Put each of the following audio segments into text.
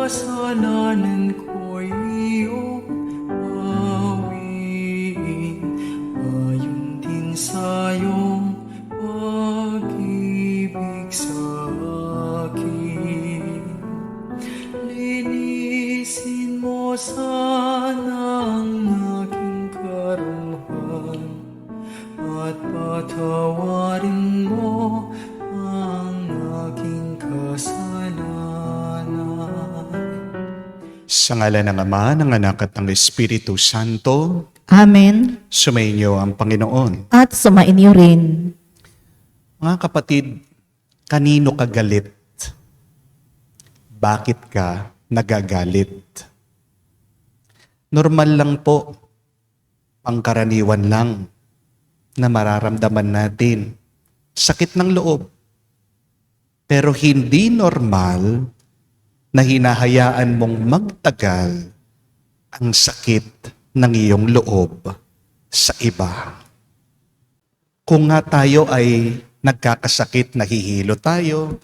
kasalanan ko'y iyong bawiin, ayon din sa iyong pag-ibig sa akin. Linisin mo sana ang aking karuhan, at patawarin mo ang aking kasalanan. Sa ngalan ng Ama, ng Anak at ng Espiritu Santo, Amen. sumainyo ang Panginoon. At sumainyo rin. Mga kapatid, kanino ka galit? Bakit ka nagagalit? Normal lang po, pangkaraniwan lang na mararamdaman natin sakit ng loob. Pero hindi normal na hinahayaan mong magtagal ang sakit ng iyong loob sa iba. Kung nga tayo ay nagkakasakit, nahihilo tayo,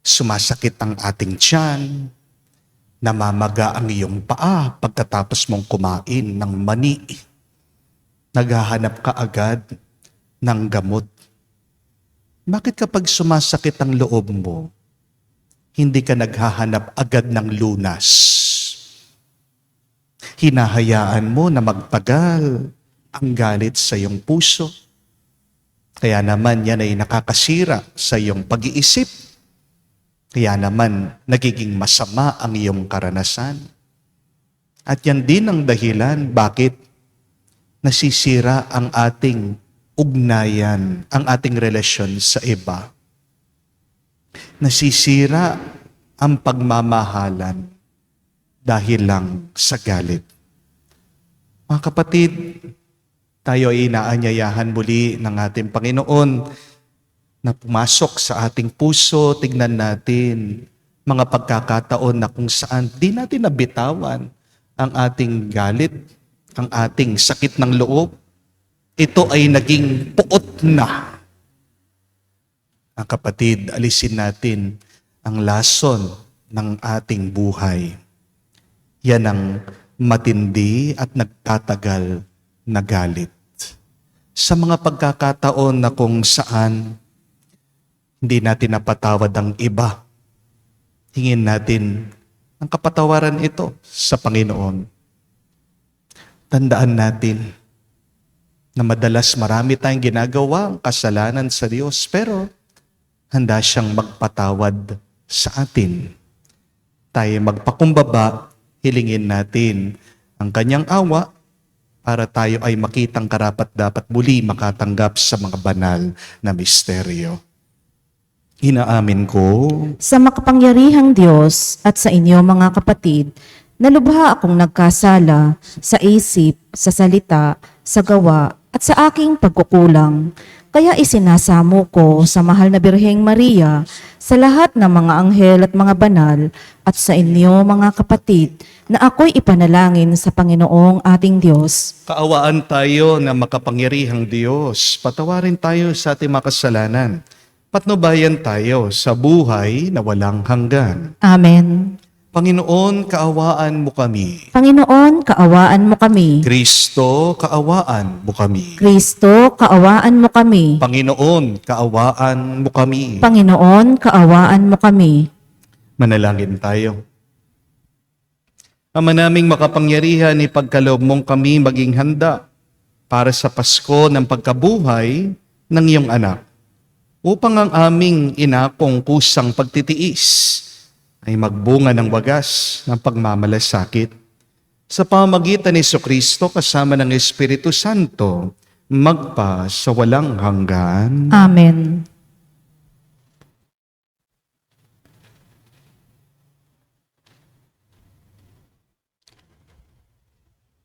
sumasakit ang ating tiyan, namamaga ang iyong paa pagkatapos mong kumain ng mani, naghahanap ka agad ng gamot. Bakit kapag sumasakit ang loob mo, hindi ka naghahanap agad ng lunas? Hinahayaan mo na magtagal ang galit sa iyong puso. Kaya naman yan ay nakakasira sa iyong pag-iisip. Kaya naman nagiging masama ang iyong karanasan. At yan din ang dahilan bakit nasisira ang ating ugnayan, ang ating relasyon sa iba. Nasisira ang pagmamahalan dahil lang sa galit. Mga kapatid, tayo ay inaanyayahan muli ng ating Panginoon na pumasok sa ating puso. Tignan natin mga pagkakataon na kung saan di natin nabitawan ang ating galit, ang ating sakit ng loob. Ito ay naging puot na. Ang kapatid, alisin natin ang lason ng ating buhay. Yan ang matindi at nagtatagal na galit. Sa mga pagkakataon na kung saan hindi natin napatawad ang iba, hingin natin ang kapatawaran ito sa Panginoon. Tandaan natin na madalas marami tayong ginagawang kasalanan sa Diyos, pero handa siyang magpatawad sa atin. Tayo magpakumbaba, hilingin natin ang kanyang awa para tayo ay makitang karapat-dapat muli makatanggap sa mga banal na misteryo. Inaamin ko Sa makapangyarihang Diyos at sa inyo mga kapatid, na lubha akong nagkasala sa isip, sa salita, sa gawa, at sa aking pagkukulang. Kaya isinasamo ko sa mahal na Birheng Maria, sa lahat ng mga anghel at mga banal, at sa inyo mga kapatid, na ako'y ipanalangin sa Panginoong ating Diyos. kaawaan tayo na makapangyarihang Diyos. Patawarin tayo sa ating mga kasalanan. Patnubayan tayo sa buhay na walang hanggan. Amen. Panginoon, kaawaan mo kami. Panginoon, kaawaan mo kami. Kristo, kaawaan mo kami. Kristo, kaawaan mo kami. Panginoon, kaawaan mo kami. Panginoon, kaawaan mo kami. Manalangin tayo. Ama naming makapangyarihan, ipagkaloob mong kami maging handa para sa Pasko ng pagkabuhay ng iyong anak, upang ang aming inakong kusang pagtitiis ay magbunga ng wagas ng pagmamalasakit. Sa pamamagitan ni Jesucristo kasama ng Espiritu Santo, magpa sa walang hanggan. Amen.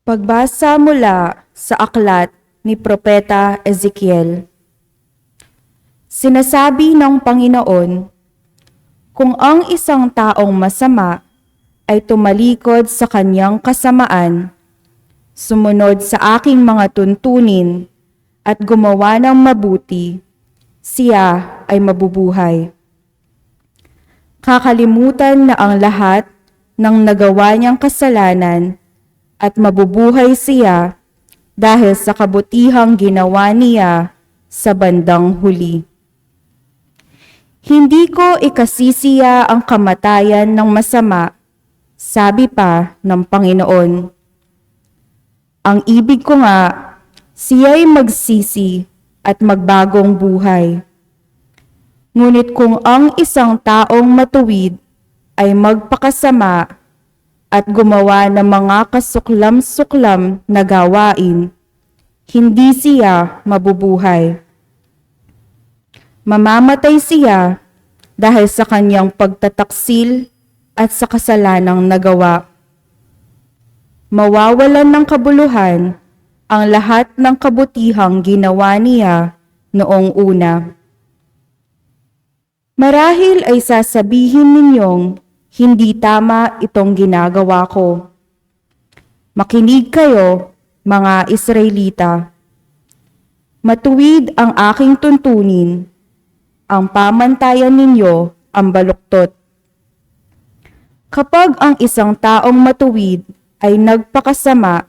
Pagbasa mula sa aklat ni Propeta Ezekiel. Sinasabi ng Panginoon, kung ang isang taong masama ay tumalikod sa kanyang kasamaan, sumunod sa aking mga tuntunin at gumawa ng mabuti, siya ay mabubuhay. Kakalimutan na ang lahat ng nagawa niyang kasalanan at mabubuhay siya dahil sa kabutihang ginawa niya sa bandang huli. Hindi ko ikasisiya ang kamatayan ng masama, sabi pa ng Panginoon. Ang ibig ko nga, siya'y magsisi at magbagong buhay. Ngunit kung ang isang taong matuwid ay magpakasama at gumawa ng mga kasuklam-suklam na gawain, hindi siya mabubuhay. Mamamatay siya dahil sa kanyang pagtataksil at sa kasalanang nagawa. Mawawalan ng kabuluhan ang lahat ng kabutihang ginawa niya noong una. Marahil ay sasabihin ninyong hindi tama itong ginagawa ko. Makinig kayo, mga Israelita. Matuwid ang aking tuntunin. Ang pamantayan ninyo ang baluktot. Kapag ang isang taong matuwid ay nagpakasama,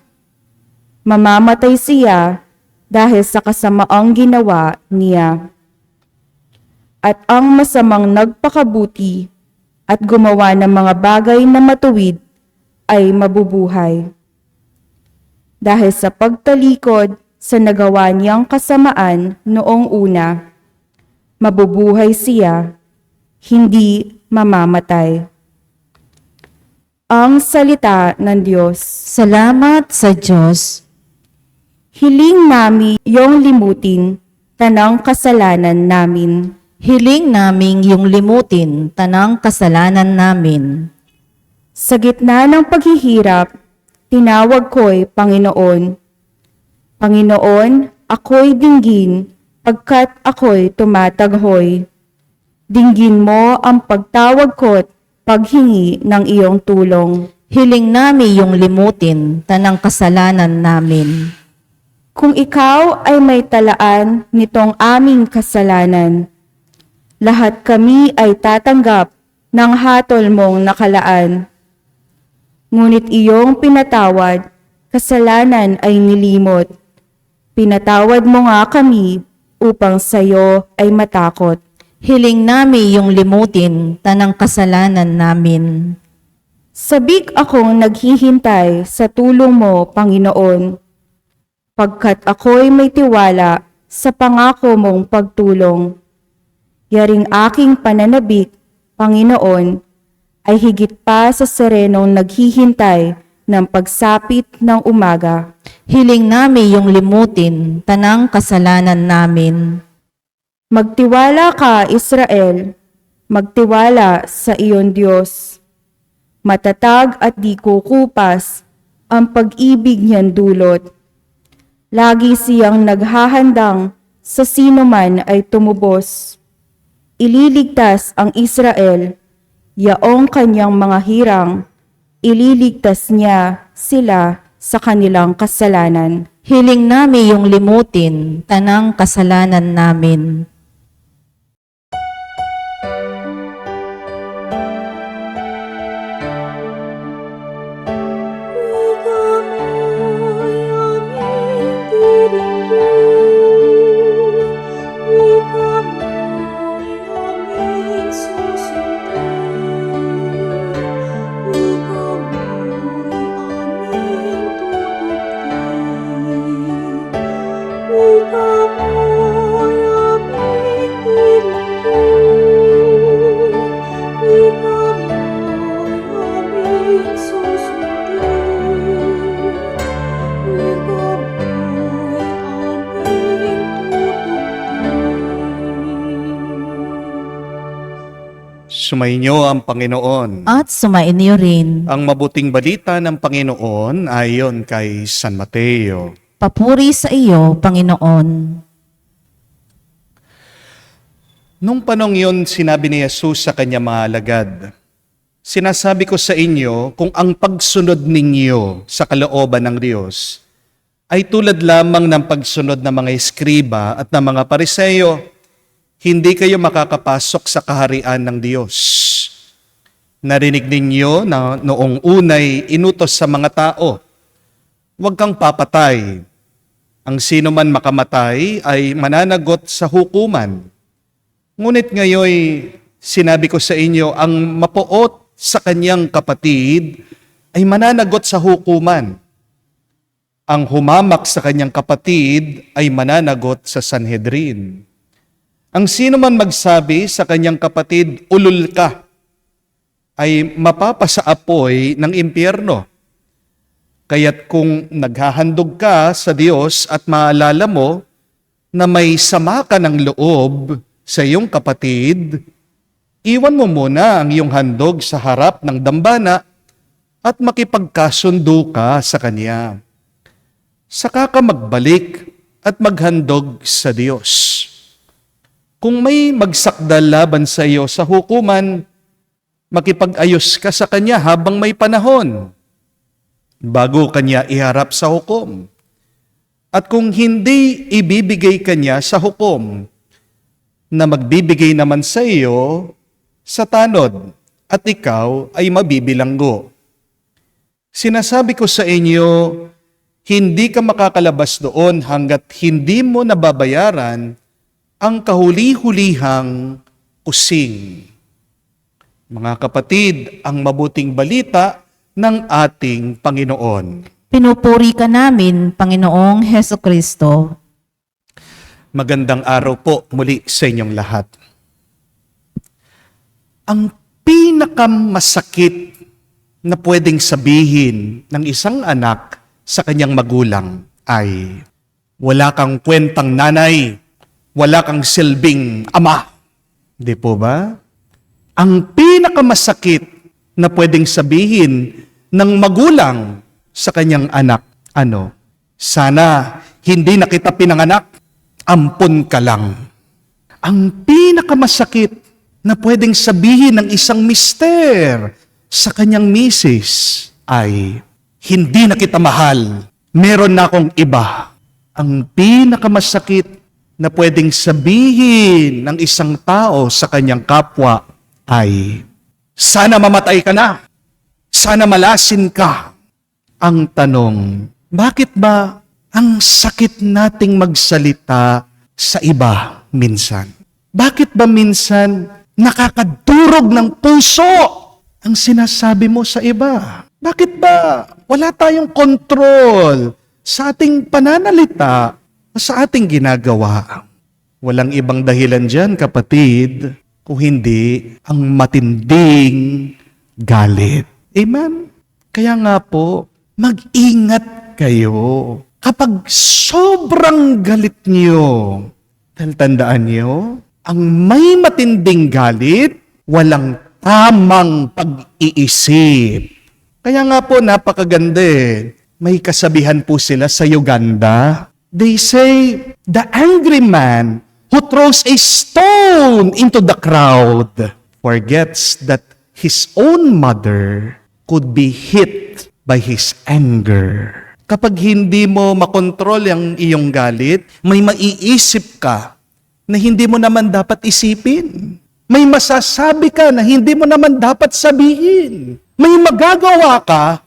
mamamatay siya dahil sa kasamaang ginawa niya. At ang masamang nagpakabuti at gumawa ng mga bagay na matuwid ay mabubuhay. Dahil sa pagtalikod sa nagawa niyang kasamaan noong una, mabubuhay siya, hindi mamamatay. Ang salita ng Diyos. Salamat sa Diyos. Hiling namin iyong limutin tanang kasalanan namin. Hiling naming yung limutin tanang kasalanan namin. Sa gitna ng paghihirap, tinawag ko'y Panginoon. Panginoon, ako'y dinggin, pagkat ako'y tumataghoy. Dinggin mo ang pagtawag ko't paghingi ng iyong tulong. Hiling namin yung limutin tanang kasalanan namin. Kung ikaw ay may talaan nitong aming kasalanan, lahat kami ay tatanggap ng hatol mong nakalaan. Ngunit iyong pinatawad, kasalanan ay nilimot. Pinatawad mo nga kami upang sayo ay matakot. Hiling namin yung limutin tanang kasalanan namin. Sabik akong naghihintay sa tulong mo, Panginoon, pagkat ako'y may tiwala sa pangako mong pagtulong. Yaring aking pananabik, Panginoon, ay higit pa sa serenong naghihintay ng pagsapit ng umaga. Hiling namin yung limutin tanang kasalanan namin. Magtiwala ka, Israel, magtiwala sa iyon Diyos. Matatag at di kukupas ang pag-ibig niyan dulot. Lagi siyang naghahandang sa sino man ay tumubos. Ililigtas ang Israel, yaong kanyang mga hirang, ililigtas niya sila sa kanilang kasalanan. Hiling namin yung limutin tanang kasalanan namin. Sumainyo ang Panginoon. At sumainyo rin. Ang mabuting balita ng Panginoon ayon kay San Mateo. Papuri sa iyo, Panginoon. Nung panong yun, sinabi ni Jesus sa kanyang mga alagad, "Sinasabi ko sa inyo, kung ang pagsunod ninyo sa kalooban ng Diyos ay tulad lamang ng pagsunod ng mga eskriba at ng mga pariseyo, hindi kayo makakapasok sa kaharian ng Diyos. Narinig ninyo na noong unay inutos sa mga tao, huwag kang papatay. Ang sino man makamatay ay mananagot sa hukuman. Ngunit ngayon, sinabi ko sa inyo, ang mapuot sa kanyang kapatid ay mananagot sa hukuman. Ang humamak sa kanyang kapatid ay mananagot sa Sanhedrin. Ang sino man magsabi sa kanyang kapatid, ulol ka, ay mapapasaapoy ng impyerno. Kaya't kung naghahandog ka sa Diyos at maalala mo na may sama ka ng loob sa iyong kapatid, iwan mo muna ang iyong handog sa harap ng dambana at makipagkasundo ka sa Kanya. Saka ka magbalik at maghandog sa Diyos. Kung may magsakdal laban sa iyo sa hukuman, makipag-ayos ka sa Kanya habang may panahon, bago Kanya iharap sa hukom. At kung hindi ibibigay Kanya sa hukom, na magbibigay naman sa iyo sa tanod, at ikaw ay mabibilanggo. Sinasabi ko sa inyo, hindi ka makakalabas doon hanggat hindi mo nababayaran ang kahuli-hulihang kusing. Mga kapatid, ang mabuting balita ng ating Panginoon. Pinupuri ka namin, Panginoong Heso Kristo. Magandang araw po muli sa inyong lahat. Ang pinakamasakit na pwedeng sabihin ng isang anak sa kanyang magulang ay, wala kang kwentang nanay, wala kang silbing ama. Di po ba? Ang pinakamasakit na pwedeng sabihin ng magulang sa kanyang anak, ano? Sana hindi na kita pinanganak, ampun ka lang. Ang pinakamasakit na pwedeng sabihin ng isang mister sa kanyang misis ay, hindi na kita mahal, meron na akong iba. Ang pinakamasakit na pwedeng sabihin ng isang tao sa kanyang kapwa ay, sana mamatay ka na, sana malasin ka. Ang tanong, bakit ba ang sakit nating magsalita sa iba minsan? Bakit ba minsan nakakadurog ng puso ang sinasabi mo sa iba? Bakit ba wala tayong kontrol sa ating pananalita o sa ating ginagawa? Walang ibang dahilan dyan, kapatid, kung hindi ang matinding galit. Amen? Kaya nga po, mag-ingat kayo kapag sobrang galit niyo. Dahil tandaan niyo, ang may matinding galit, walang tamang pag-iisip. Kaya nga po, napakaganda eh. May kasabihan po sila sa Uganda. They say, the angry man who throws a stone into the crowd forgets that his own mother could be hit by his anger. Kapag hindi mo makontrol ang iyong galit, may maiisip ka na hindi mo naman dapat isipin. May masasabi ka na hindi mo naman dapat sabihin. May magagawa ka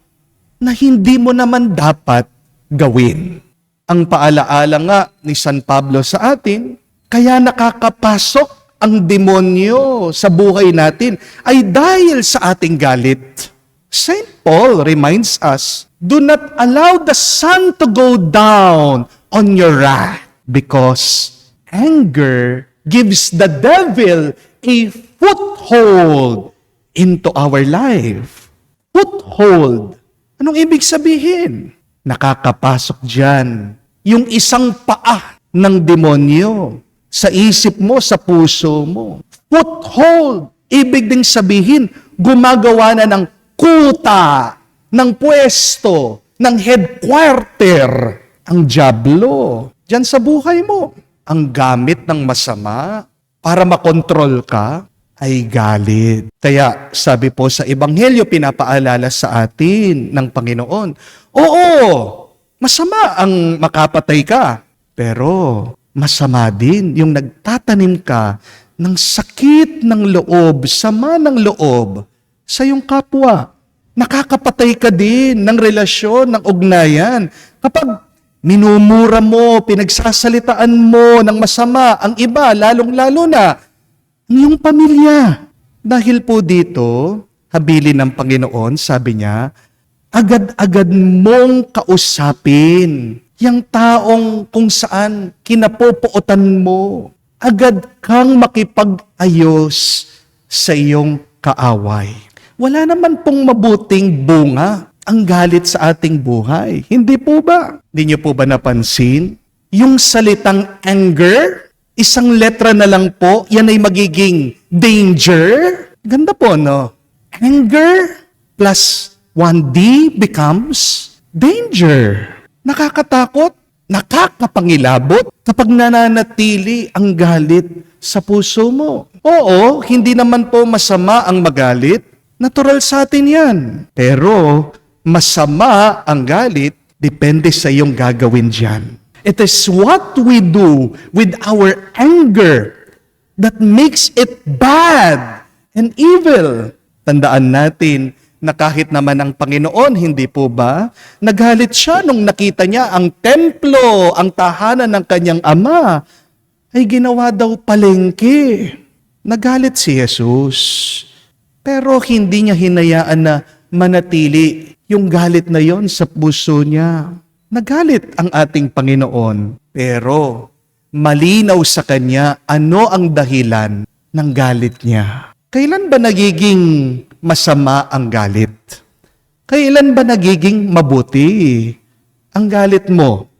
na hindi mo naman dapat gawin. Ang paalaala nga ni San Pablo sa atin, kaya nakakapasok ang demonyo sa buhay natin ay dahil sa ating galit. St. Paul reminds us, do not allow the sun to go down on your wrath, because anger gives the devil a foothold into our life. Foothold. Anong ibig sabihin? Nakakapasok dyan yung isang paa ng demonyo sa isip mo, sa puso mo. Foothold. Ibig ding sabihin, gumagawa na ng kuta, ng pwesto, ng headquarter, ang dyablo. Diyan sa buhay mo. Ang gamit ng masama para makontrol ka ay galit. Kaya sabi po sa Ebanghelyo, pinapaalala sa atin ng Panginoon, oo, masama ang makapatay ka, pero masama din yung nagtatanim ka ng sakit ng loob, sama ng loob sa iyong kapwa. Nakakapatay ka din ng relasyon, ng ugnayan. Kapag minumura mo, pinagsasalitaan mo ng masama ang iba, lalong-lalo na ang iyong pamilya. Dahil po dito, habilin ng Panginoon, sabi niya, agad-agad mong kausapin yung taong kung saan kinapupuotan mo. Agad kang makipag-ayos sa iyong kaaway. Wala naman pong mabuting bunga ang galit sa ating buhay. Hindi po ba? Hindi niyo po ba napansin? Yung salitang anger, isang letra na lang po, yan ay magiging danger. Ganda po, no? Anger plus 1D becomes danger. Nakakatakot, nakakapangilabot kapag nananatili ang galit sa puso mo. Oo, hindi naman po masama ang magalit. Natural sa atin yan. Pero masama ang galit, depende sa iyong gagawin dyan. It is what we do with our anger that makes it bad and evil. Tandaan natin na kahit naman ang Panginoon, hindi po ba, nagalit siya nung nakita niya ang templo, ang tahanan ng kanyang ama, ay ginawa daw palengke. Nagalit si Jesus. Pero hindi niya hinayaan na manatili yung galit na yon sa puso niya. Nagalit ang ating Panginoon, pero malinaw sa kanya ano ang dahilan ng galit niya. Kailan ba nagiging masama ang galit? Kailan ba nagiging mabuti ang galit mo?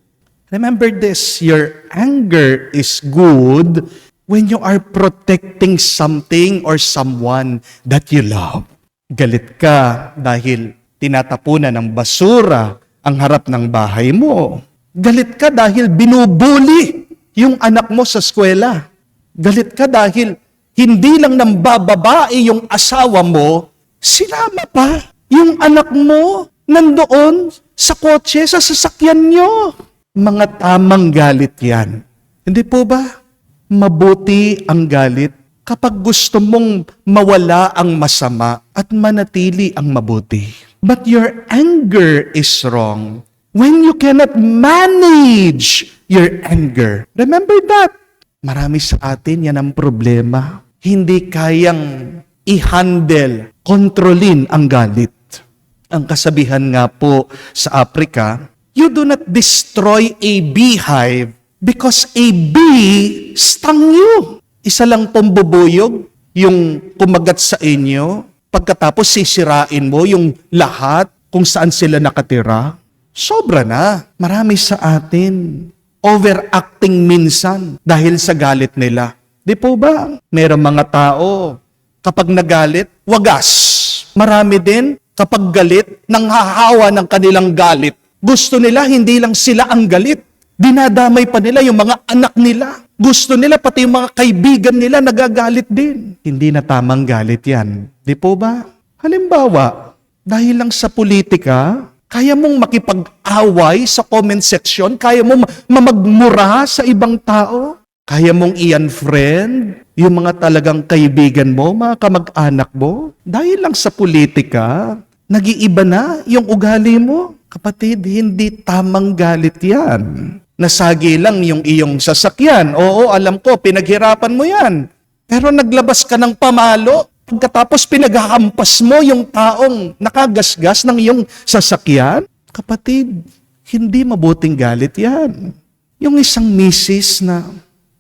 Remember this, your anger is good when you are protecting something or someone that you love. Galit ka dahil tinatapunan ng basura ang harap ng bahay mo. Galit ka dahil binubuli yung anak mo sa eskwela. Galit ka dahil hindi lang nang bababae yung asawa mo, sinama pa yung anak mo nandoon sa kotse, sa sasakyan nyo. Mga tamang galit yan. Hindi po ba? Mabuti ang galit kapag gusto mong mawala ang masama at manatili ang mabuti. But your anger is wrong when you cannot manage your anger. Remember that. Marami sa atin yan ang problema. Hindi kayang i-handle, kontrolin ang galit. Ang kasabihan nga po sa Africa, you do not destroy a beehive because a bee stung you. Isa lang pong bubuyog yung kumagat sa inyo, pagkatapos sisirain mo yung lahat kung saan sila nakatira. Sobra na. Marami sa atin overacting minsan dahil sa galit nila. Di po ba? Merong mga tao, kapag nagalit, wagas. Marami din, kapag galit, nanghahawa ng kanilang galit. Gusto nila, hindi lang sila ang galit. Dinadamay pa nila yung mga anak nila. Gusto nila, pati yung mga kaibigan nila, nagagalit din. Hindi na tamang galit yan. Di po ba? Halimbawa, dahil lang sa politika, kaya mong makipag-away sa comment section, kaya mong mamagmura sa ibang tao, kaya mong i-unfriend yung mga talagang kaibigan mo, mga kamag-anak mo. Dahil lang sa politika, nag-iiba na yung ugali mo. Kapatid, hindi tamang galit yan. Nasagi lang yung iyong sasakyan. Oo, alam ko, pinaghirapan mo yan. Pero naglabas ka ng pamalo, pagkatapos pinaghahampas mo yung taong nakagasgas ng iyong sasakyan. Kapatid, hindi mabuting galit yan. Yung isang misis na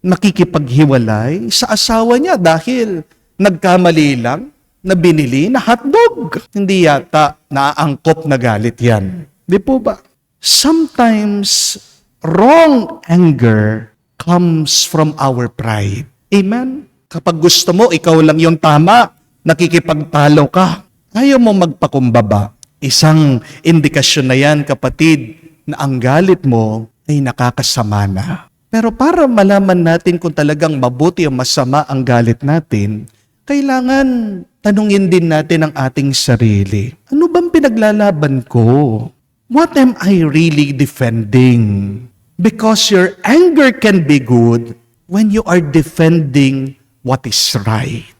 nakikipaghiwalay sa asawa niya dahil nagkamali lang na binili na hotdog. Hindi yata naaangkop na galit yan. Di po ba? Sometimes, wrong anger comes from our pride. Amen? Kapag gusto mo, ikaw lang yung tama, nakikipagtalo ka, ayaw mo magpakumbaba. Isang indikasyon na yan, kapatid, na ang galit mo ay nakakasama na. Pero para malaman natin kung talagang mabuti o masama ang galit natin, kailangan tanungin din natin ang ating sarili. Ano bang pinaglalaban ko? What am I really defending? Because your anger can be good when you are defending what is right.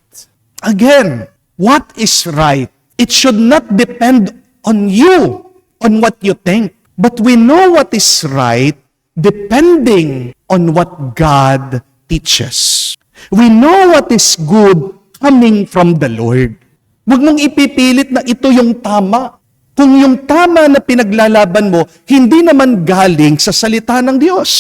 Again, what is right? It should not depend on you, on what you think. But we know what is right depending on what God teaches. We know what is good coming from the Lord. Huwag mong ipipilit na ito yung tama. Kung yung tama na pinaglalaban mo, hindi naman galing sa salita ng Diyos.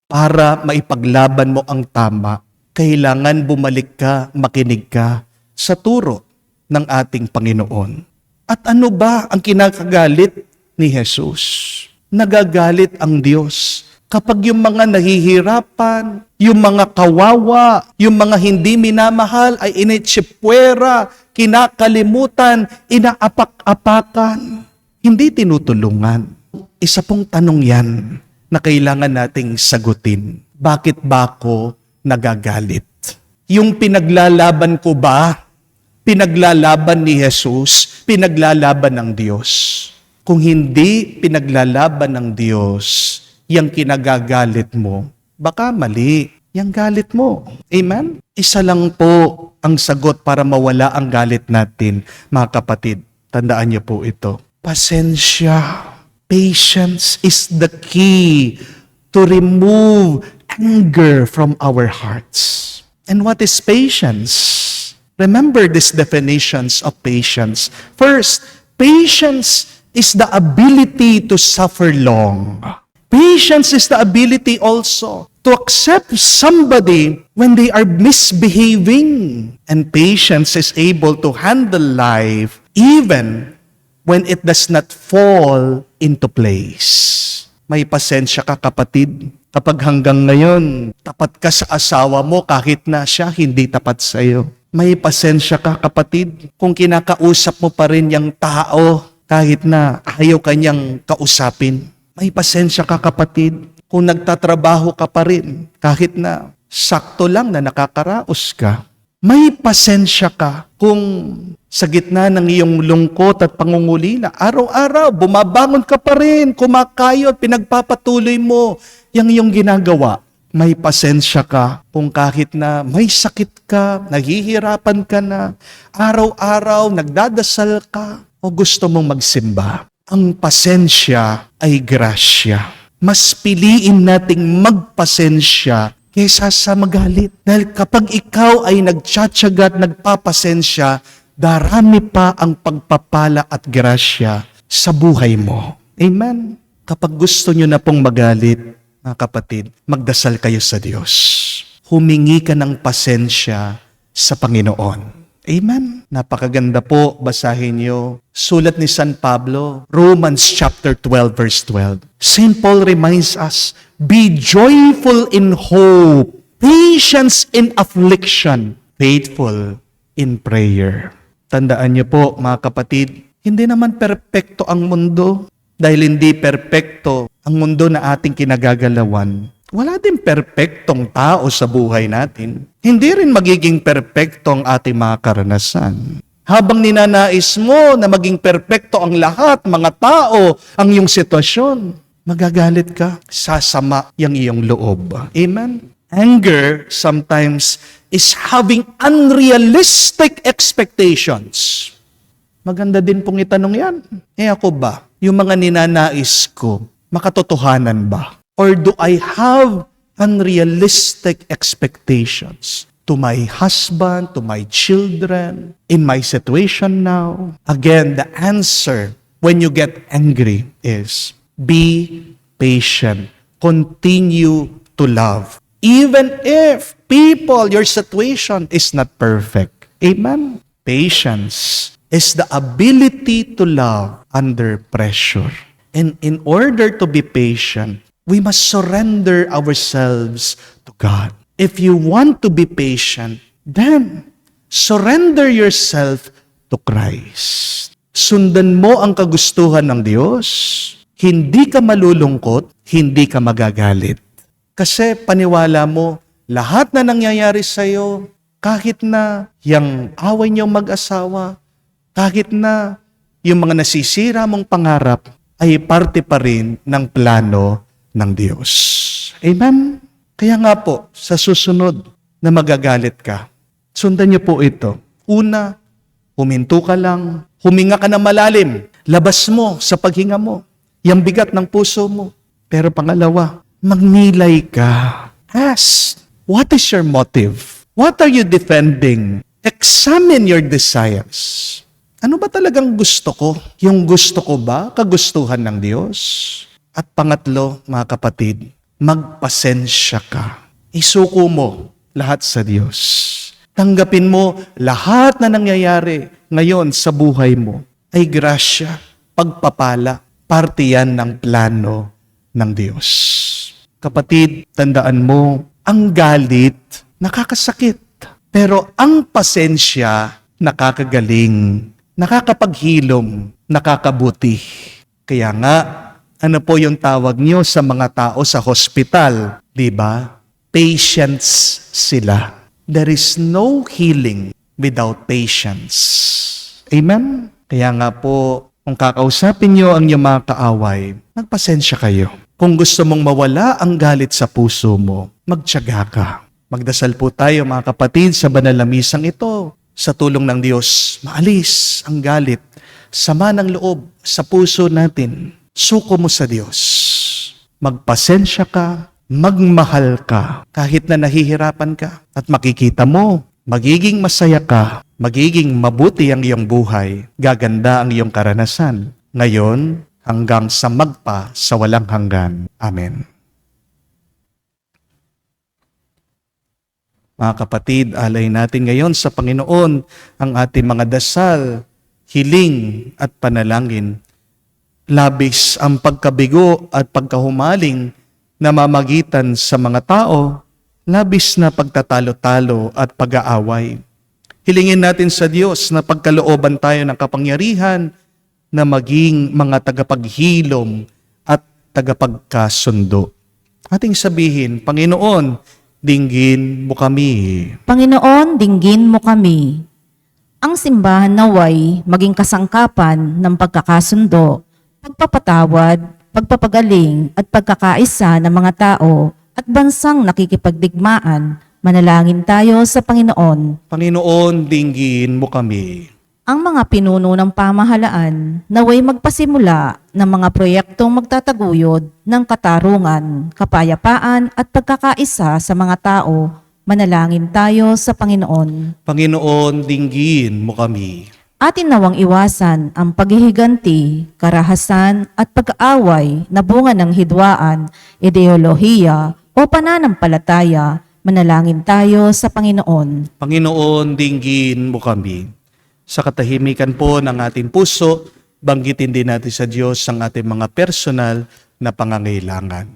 Para maipaglaban mo ang tama, kailangan bumalik ka, makinig ka sa turo ng ating Panginoon. At ano ba ang kinakagalit ni Jesus? Nagagalit ang Diyos kapag yung mga nahihirapan, yung mga kawawa, yung mga hindi minamahal ay initsipwera, kinakalimutan, inaapak-apakan, hindi tinutulungan. Isa pong tanong yan na kailangan nating sagutin. Bakit ba ako nagagalit? Yung pinaglalaban ko ba, pinaglalaban ni Jesus, pinaglalaban ng Diyos? Kung hindi pinaglalaban ng Diyos, yung kinagagalit mo, baka mali yung galit mo. Amen? Isa lang po ang sagot para mawala ang galit natin, mga kapatid. Tandaan niyo po ito. Pasensya. Patience is the key to remove anger from our hearts. And what is patience? Remember these definitions of patience. First, patience is the ability to suffer long. Patience is the ability also to accept somebody when they are misbehaving. And patience is able to handle life even when it does not fall into place. May pasensya ka, kapatid. Kapag hanggang ngayon, tapat ka sa asawa mo kahit na siya hindi tapat sa iyo. May pasensya ka, kapatid, kung kinakausap mo pa rin yung tao kahit na ayaw kanyang kausapin. May pasensya ka, kapatid, kung nagtatrabaho ka pa rin kahit na sakto lang na nakakaraos ka. May pasensya ka kung sa gitna ng iyong lungkot at pangungulila, araw-araw, bumabangon ka pa rin, kumakayod, pinagpapatuloy mo yung iyong ginagawa. May pasensya ka kung kahit na may sakit ka, naghihirapan ka na, araw-araw, nagdadasal ka, o gusto mong magsimba. Ang pasensya ay grasya. Mas piliin nating magpasensya kaysa sa magalit. Dahil kapag ikaw ay nagtsatsaga at nagpapasensya, darami pa ang pagpapala at grasya sa buhay mo. Amen? Kapag gusto nyo na pong magalit, mga kapatid, magdasal kayo sa Diyos. Humingi ka ng pasensya sa Panginoon. Amen? Napakaganda po, basahin nyo. Sulat ni San Pablo, Romans chapter 12, verse 12. St. Paul reminds us, be joyful in hope, patience in affliction, faithful in prayer. Tandaan niyo po, mga kapatid, hindi naman perpekto ang mundo. Dahil hindi perpekto ang mundo na ating kinagagalawan, wala din perpektong tao sa buhay natin. Hindi rin magiging perpekto ang ating mga karanasan. Habang ninanais mo na maging perpekto ang lahat, mga tao, ang iyong sitwasyon, magagalit ka, sasama yung iyong loob. Amen? Anger sometimes is having unrealistic expectations. Maganda din pong itanong yan. Ako ba? Yung mga ninanais ko, makatotohanan ba? Or do I have unrealistic expectations to my husband, to my children, in my situation now? Again, the answer when you get angry is be patient. Continue to love. Even if people, your situation is not perfect. Amen? Patience is the ability to love under pressure. And in order to be patient, we must surrender ourselves to God. If you want to be patient, then surrender yourself to Christ. Sundan mo ang kagustuhan ng Diyos. Hindi ka malulungkot, hindi ka magagalit. Kasi paniwala mo, lahat na nangyayari sa'yo, kahit na yung away niyong mag-asawa, kahit na yung mga nasisira mong pangarap ay parte pa rin ng plano ng Diyos. Amen? Kaya nga po, sa susunod na magagalit ka, sundan niyo po ito. Una, huminto ka lang, Huminga ka na malalim. Labas mo sa paghinga mo. Yang bigat ng puso mo. Pero pangalawa, magnilay ka. Ask, what is your motive? What are you defending? Examine your desires. Ano ba talagang gusto ko? Yung gusto ko ba kagustuhan ng Diyos? At pangatlo, mga kapatid, magpasensya ka. Isuko mo lahat sa Diyos. Tanggapin mo lahat na nangyayari ngayon sa buhay mo ay grasya, pagpapala, parte yan ng plano ng Diyos. Kapatid, tandaan mo, ang galit nakakasakit. Pero ang pasensya nakakagaling, nakakapaghilom, nakakabuti. Kaya nga, ano po yung tawag niyo sa mga tao sa hospital? Diba? Patients sila. There is no healing without patience. Amen? Kaya nga po, kung kakausapin niyo ang iyong mga kaaway, magpasensya kayo. Kung gusto mong mawala ang galit sa puso mo, magtiyaga ka. Magdasal po tayo mga kapatid sa banal na misang ito. Sa tulong ng Diyos, maalis ang galit, sama ng loob sa puso natin. Suko mo sa Diyos. Magpasensya ka, magmahal ka kahit na nahihirapan ka. At makikita mo, magiging masaya ka, magiging mabuti ang iyong buhay, gaganda ang iyong karanasan. Ngayon, hanggang sa magpa sa walang hanggan. Amen. Mga kapatid, alay natin ngayon sa Panginoon ang ating mga dasal, hiling at panalangin. Labis ang pagkabigo at pagkahumaling na mamagitan sa mga tao, labis na pagtatalo-talo at pag-aaway. Hilingin natin sa Diyos na pagkalooban tayo ng kapangyarihan na maging mga tagapaghilom at tagapagkasundo. Ating sabihin, Panginoon, dinggin mo kami. Panginoon, dinggin mo kami. Ang simbahan naway maging kasangkapan ng pagkakasundo, pagpapatawad, pagpapagaling at pagkakaisa ng mga tao at bansang nakikipagdigmaan. Manalangin tayo sa Panginoon. Panginoon, dinggin mo kami. Ang mga pinuno ng pamahalaan naway magpasimula ng mga proyektong magtataguyod ng katarungan, kapayapaan at pagkakaisa sa mga tao. Manalangin tayo sa Panginoon. Panginoon, dinggin mo kami. Atin nawang iwasan ang paghihiganti, karahasan at pag-aaway na bunga ng hidwaan, ideolohiya o pananampalataya. Manalangin tayo sa Panginoon. Panginoon, dinggin mo kami. Sa katahimikan po ng ating puso, banggitin din natin sa Diyos ang ating mga personal na pangangailangan.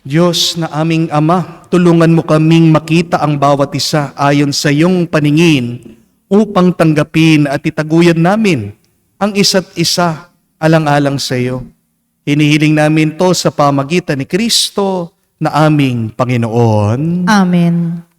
Diyos na aming Ama, tulungan mo kaming makita ang bawat isa ayon sa iyong paningin upang tanggapin at itaguyan namin ang isa't isa alang-alang sa iyo. Hinihiling namin to sa pamagitan ni Kristo na aming Panginoon. Amen.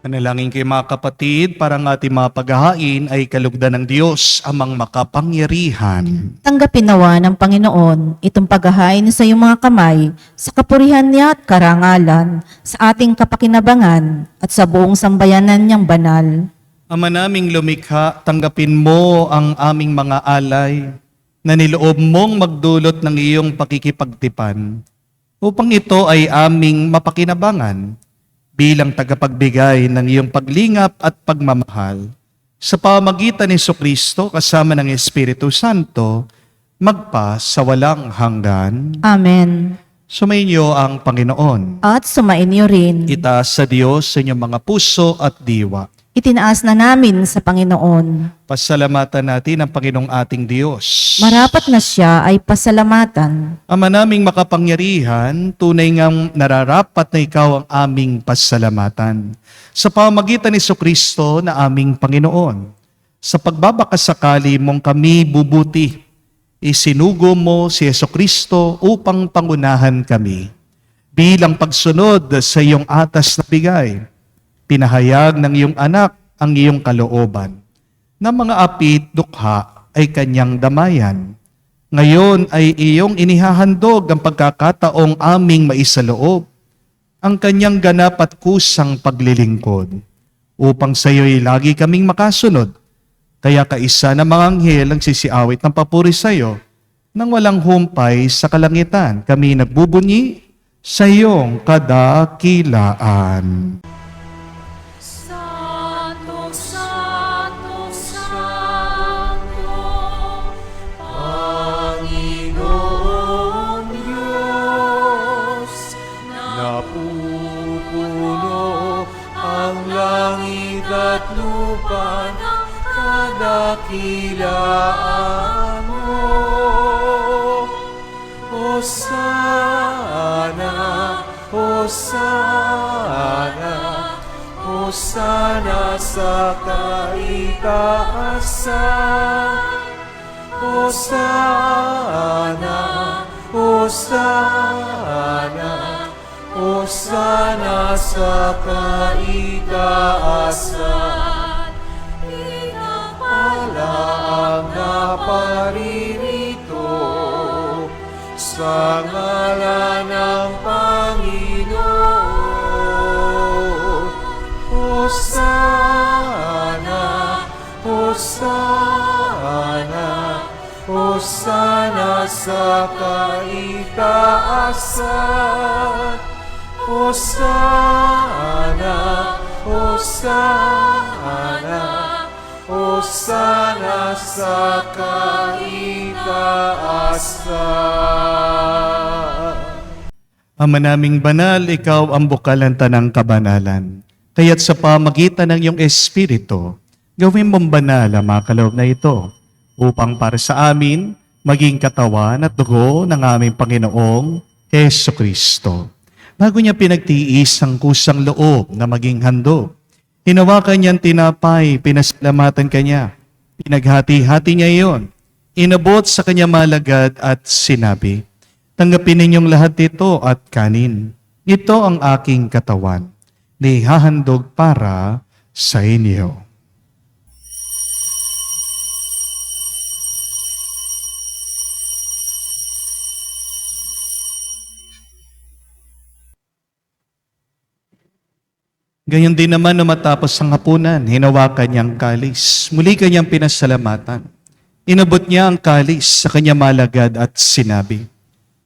Manalangin kayo mga kapatid, para ang ating mga paghahain ay kalugdan ng Diyos, amang makapangyarihan. Tanggapin nawa ng Panginoon itong paghahain sa iyong mga kamay sa kapurihan niya at karangalan, sa ating kapakinabangan at sa buong sambayanan niyang banal. Ama naming lumikha, tanggapin mo ang aming mga alay na niloob mong magdulot ng iyong pakikipagtipan upang ito ay aming mapakinabangan bilang tagapagbigay ng iyong paglingap at pagmamahal. Sa pamamagitan ni Jesucristo kasama ng Espiritu Santo, magpa sa walang hanggan. Amen. Sumainyo ang Panginoon. At sumainyo rin. Itaas sa Diyos sa inyong mga puso at diwa. Itinaas na namin sa Panginoon. Pasalamatan natin ang Panginoong ating Diyos. Marapat na siya ay pasalamatan. Ama naming makapangyarihan, tunay ngang nararapat na ikaw ang aming pasalamatan. Sa pamamagitan ni Jesucristo na aming Panginoon, sa pagbabakasakali mong kami bubuti, isinugo mo si Jesucristo upang pangunahan kami. Bilang pagsunod sa iyong atas na bigay, pinahayag ng iyong anak ang iyong kalooban, na mga apit dukha ay kanyang damayan. Ngayon ay iyong inihahandog ang pagkakataong aming maisaloob, ang kanyang ganap at kusang paglilingkod, upang sa iyo'y lagi kaming makasunod. Kaya kaisa na mga anghel ang sisiawit ng papuri sa iyo, nang walang humpay sa kalangitan kami nagbubunyi sa iyong kadakilaan. Santo, Santo, Santo, Panginoong Diyos, Napupuno ang langit at lupa ng kadakilaan mo. Hosana, Hosana, Hosana sa kaitaasan. Hosana, Hosana, Hosana sa kaitaasan. Pinapala ang naparirito sa ngalan ng Panginoon. Hosana, Hosana, Hosana sa kaitaasan. Hosana, Hosana, Hosana sa kaitaasan. Ama naming banal, ikaw ang bukal ng tanang kabanalan. Kaya't sa pamagitan ng iyong Espiritu, gawin mong banal ang mga kaloob na ito, upang para sa amin, maging katawan at dugo ng aming Panginoong Jesucristo. Bago niya pinagtiis ang kusang loob na maging handog, hinawakan niyang tinapay, pinasalamatan kanya, pinaghati-hati niya iyon, inabot sa kanya malagad at sinabi, tanggapin ninyong lahat ito at kanin. Ito ang aking katawan, na ihahandog para sa inyo. Gayon din naman na matapos ang hapunan, hinawakan niyang kalis. Muli kanyang pinasalamatan. Inabot niya ang kalis sa kanya malagad at sinabi,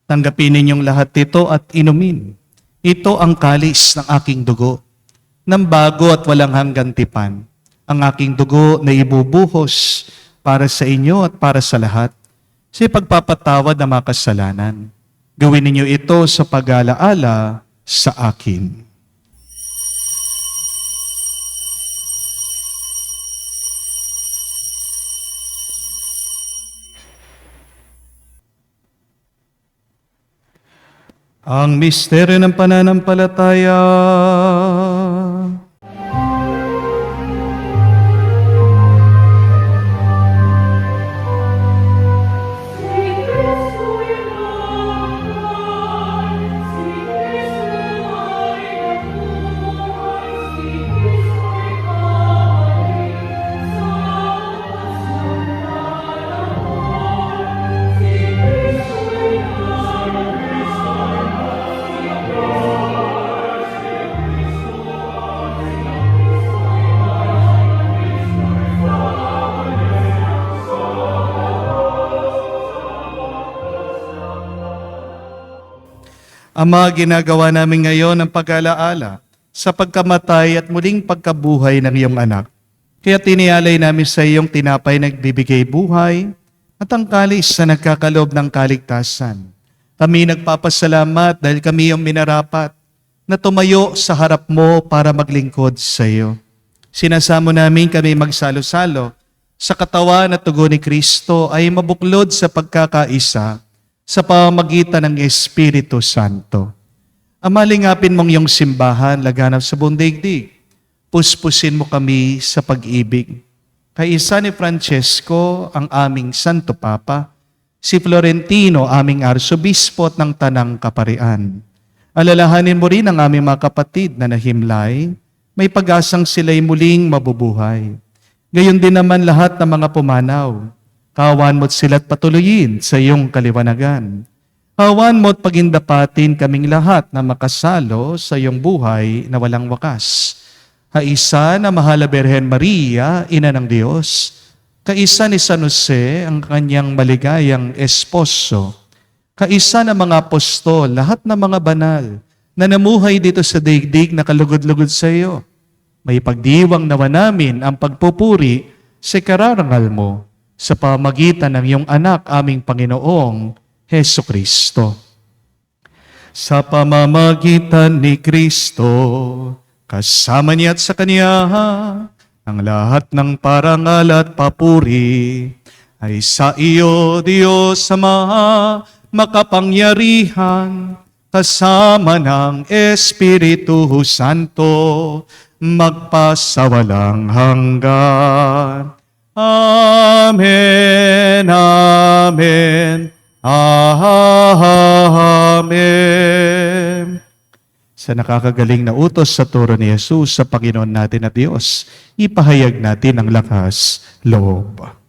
tanggapin ninyong lahat ito at inumin. Ito ang kalis ng aking dugo, ng bago at walang hanggang tipan. Ang aking dugo na ibubuhos para sa inyo at para sa lahat, sa pagpapatawad ng mga kasalanan. Gawin ninyo ito sa pag-alaala sa akin. Ang misteryo ng pananampalataya. Ama, ginagawa namin ngayon ang pag-alaala sa pagkamatay at muling pagkabuhay ng iyong anak. Kaya tinialay namin sa iyong tinapay nagbibigay buhay at ang kalis na nagkakaloob ng kaligtasan. Kami nagpapasalamat dahil kami yung minarapat na tumayo sa harap mo para maglingkod sa iyo. Sinasamo namin kami magsalo-salo sa katawan at tugon ni Kristo ay mabuklod sa pagkakaisa sa pamamagitan ng Espiritu Santo. Ama, lingapin mong iyong simbahan laganap sa buong daigdig. Puspusin mo kami sa pag-ibig. Kaisa ni Francesco, ang aming Santo Papa, si Florentino, aming Arsobispo at ng Tanang Kaparian. Alalahanin mo rin ang aming mga kapatid na nahimlay, may pag-asang sila'y muling mabubuhay. Gayon din naman lahat ng mga pumanaw. Kawan mo't sila't patuloyin sa iyong kaliwanagan. Kawan mo't pagindapatin kaming lahat na makasalo sa iyong buhay na walang wakas. Kaisa na Mahal na Birhen Maria, Ina ng Diyos. Kaisa ni San Jose, ang kanyang maligayang esposo. Kaisa ng mga apostol, lahat ng mga banal na namuhay dito sa daigdig na kalugod-lugod sa iyo. May pagdiwang nawa namin ang pagpupuri sa kararangal mo sa pamagitan ng iyong anak, aming Panginoong Heso Kristo. Sa pamamagitan ni Kristo, kasama niya at sa Kanya, ang lahat ng parangal at papuri ay sa iyo, Diyos Ama, makapangyarihan, kasama ng Espiritu Santo, magpasawalang hanggan. Amen, amen, amen. Sa nakakagaling na utos sa turo ni Jesus sa Panginoon natin at Diyos, ipahayag natin ang lakas loob.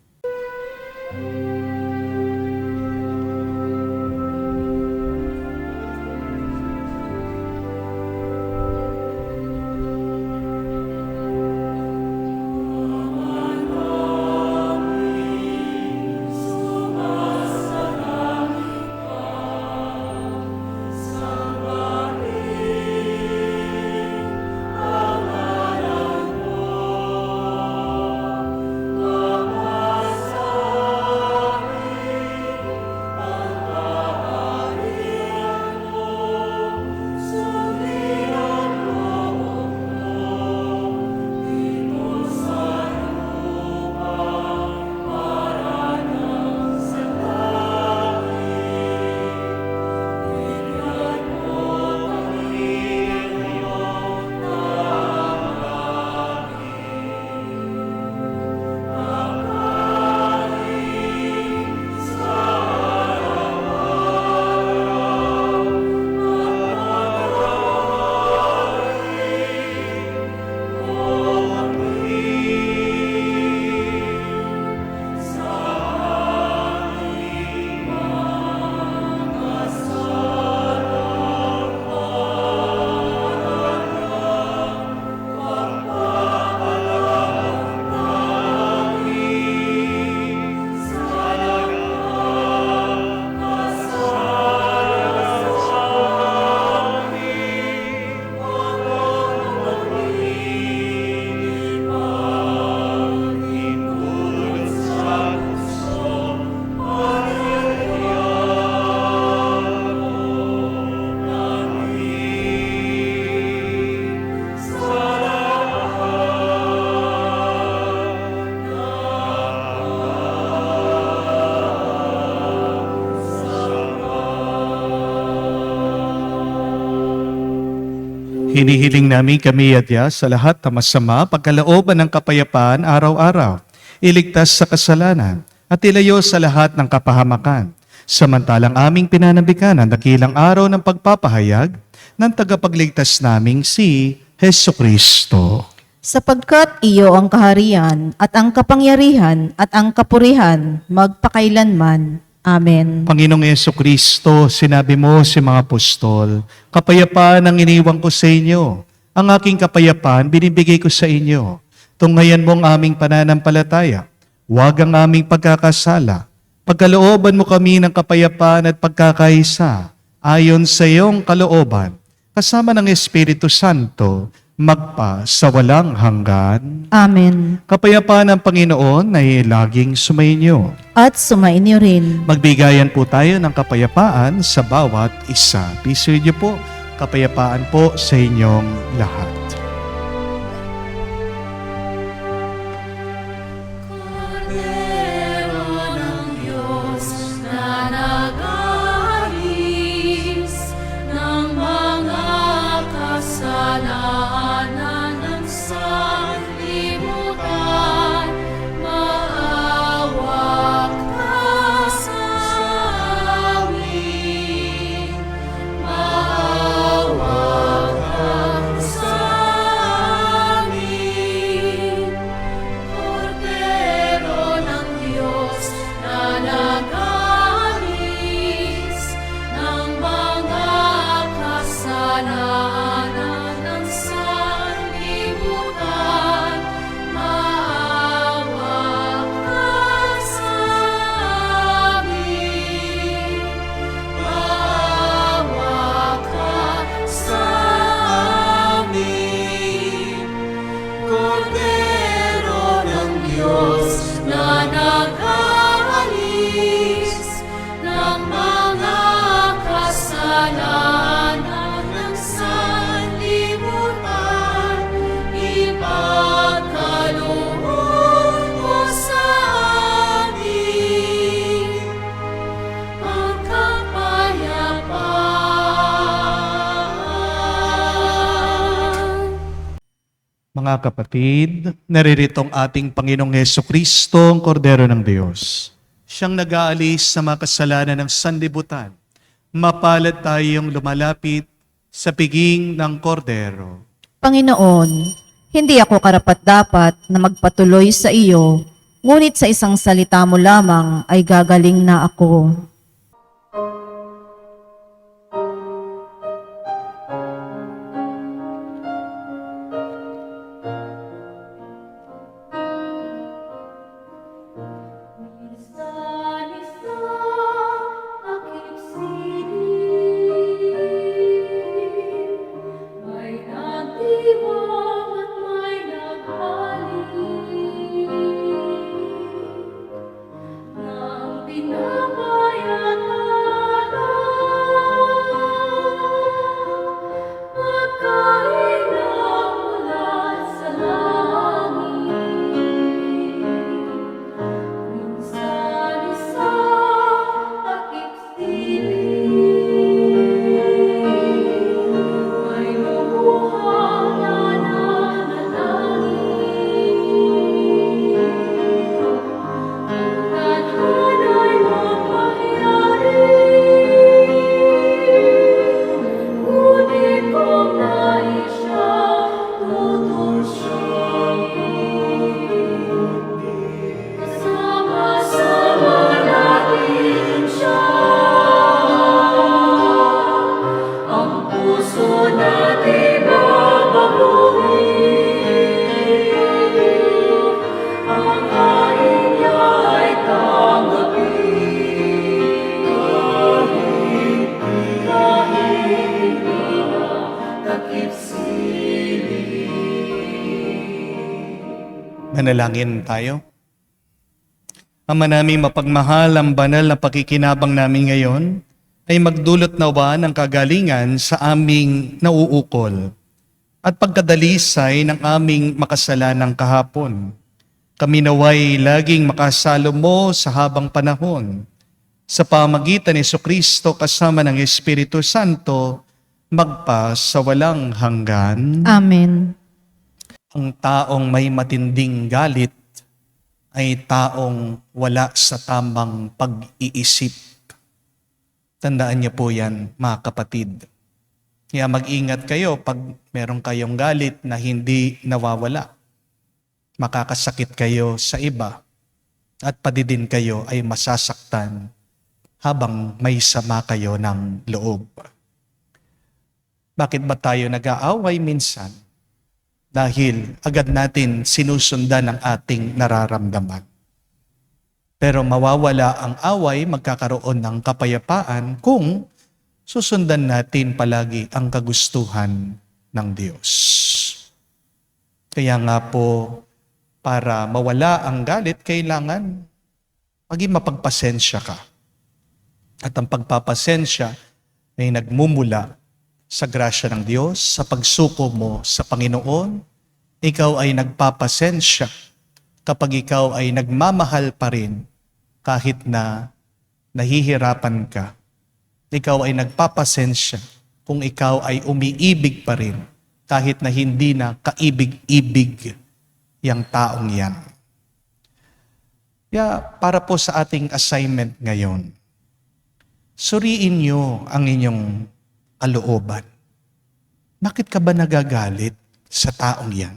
Hinihiling namin kami adya sa lahat na masama, pagkalooban ng kapayapaan araw-araw, iligtas sa kasalanan, at ilayo sa lahat ng kapahamakan. Samantalang aming pinanabikan ang dakilang araw ng pagpapahayag ng tagapagligtas naming si Heso Kristo. Sapagkat iyo ang kaharian at ang kapangyarihan at ang kapurihan magpakailanman. Amen. Panginoong Heso Kristo, sinabi mo si mga apostol, kapayapaan ang iniwan ko sa inyo. Ang aking kapayapaan binibigay ko sa inyo. Tunghayan mo ang aming pananampalataya. Huwag ang aming pagkakasala. Pagkalooban mo kami ng kapayapaan at pagkakaisa, ayon sa iyong kalooban, kasama ng Espiritu Santo, magpa sa walang hanggan. Amen. Kapayapaan ng Panginoon ay laging sumainyo. At sumainyo rin. Magbigayan po tayo ng kapayapaan sa bawat isa. Peace with you po. Kapayapaan po sa inyong lahat. Cordero ng Diyos na nag-aalis ng mga kasalanan ng sanlibutan, maawa ka sa amin. Maawa ka sa amin. Cordero ng Diyos na nag-aalis ng mga kasalanan ng sanlibutan, maawa ka sa amin. Maawa ka sa amin. Cordero ng Diyos na nag-aalis ng mga kasalanan ng sanlibutan, ipagkaloob mo sa amin ang kapayapaan. Mga kapatid, naririto ang ating Panginoong Hesukristo, ang Kordero ng Diyos. Siyang nag-aalis sa mga kasalanan ng sanlibutan. Mapalad tayong lumalapit sa piging ng Kordero. Panginoon, hindi ako karapat-dapat na magpatuloy sa iyo, ngunit sa isang salita mo lamang ay gagaling na ako. Minsan isang aking silid, may nagdiwang at may naghalik, nang pinapayagan pagkain ng ulan sa langit. Minsan isang takip siling, may lumuhang nananalangin. Ang tadhana'y mapangyari, ngunit kung nais siyang tutusin, kasama-sama natin siya. Ang puso natin babaguhin, ang hain niya ay tanggapin. Kahit hindi na takip siling. Manalangin tayo. Ama naming mapagmahal, ang banal na pakikinabang namin ngayon ay magdulot nawa ng kagalingan sa aming nauukol at pagkadalisay ng aming makasalanang kahapon. Kami naway laging makasalo mo sa habang panahon. Sa pamagitan ni Jesucristo kasama ng Espiritu Santo, magpa sa walang hanggan. Amen. Ang taong may matinding galit ay taong wala sa tamang pag-iisip. Tandaan niyo po yan, mga kapatid. Kaya mag-ingat kayo pag meron kayong galit na hindi nawawala. Makakasakit kayo sa iba at pati din kayo ay masasaktan habang may sama kayo ng loob. Bakit ba tayo nag-aaway minsan? Dahil agad natin sinusundan ang ating nararamdaman. Pero mawawala ang away, magkakaroon ng kapayapaan kung susundan natin palagi ang kagustuhan ng Diyos. Kaya nga po, para mawala ang galit, kailangan maging mapagpasensya ka. At ang pagpapasensya ay nagmumula sa grasya ng Diyos, sa pagsuko mo sa Panginoon. Ikaw ay nagpapasensya kapag ikaw ay nagmamahal pa rin kahit na nahihirapan ka. Ikaw ay nagpapasensya kung ikaw ay umiibig pa rin kahit na hindi na kaibig-ibig yang taong yan. Kaya para po sa ating assignment ngayon, suriin niyo ang inyong kalooban. Bakit ka ba nagagalit sa taong yan?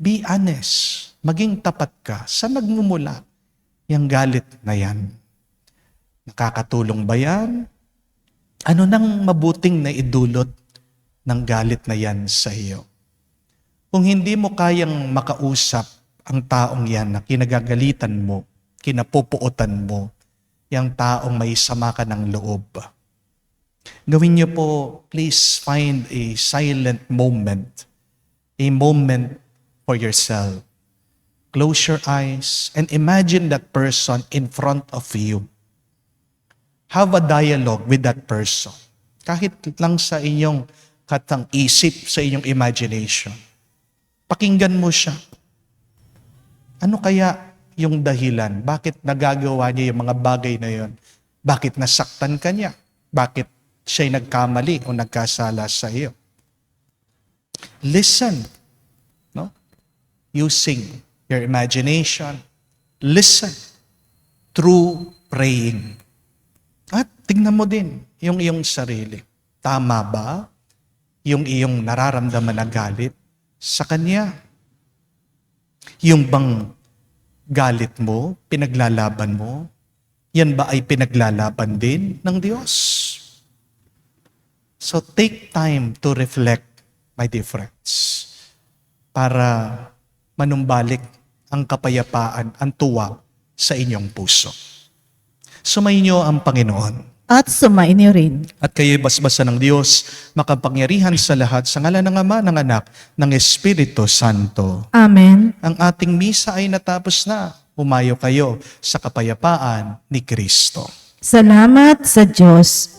Be honest. Maging tapat ka sa nagmumula yung galit na yan. Nakakatulong ba yan? Ano nang mabuting na idulot ng galit na yan sa iyo? Kung hindi mo kayang makausap ang taong yan na kinagagalitan mo, kinapupuotan mo, yung taong may sama ka ng loob, gawin niyo po, please find a silent moment, a moment for yourself. Close your eyes and imagine that person in front of you. Have a dialogue with that person. Kahit lang sa inyong katang isip, sa inyong imagination. Pakinggan mo siya. Ano kaya yung dahilan? Bakit nagagawa niya yung mga bagay na yon? Bakit nasaktan ka niya? Bakit siya'y nagkamali o nagkasala sa iyo? Listen. No? Using your imagination. Listen through praying. At tingnan mo din yung iyong sarili. Tama ba yung iyong nararamdaman na galit sa Kanya? Yung bang galit mo, pinaglalaban mo, yan ba ay pinaglalaban din ng Diyos? So take time to reflect, my dear friends, para manumbalik ang kapayapaan, ang tuwa sa inyong puso. Sumainyo ang Panginoon. At sumain niyo rin. At kayo'y basbasa ng Diyos, makapangyarihan sa lahat, sa ngalan ng Ama, ng Anak, ng Espiritu Santo. Amen. Ang ating misa ay natapos na. Humayo kayo sa kapayapaan ni Kristo. Salamat sa Diyos.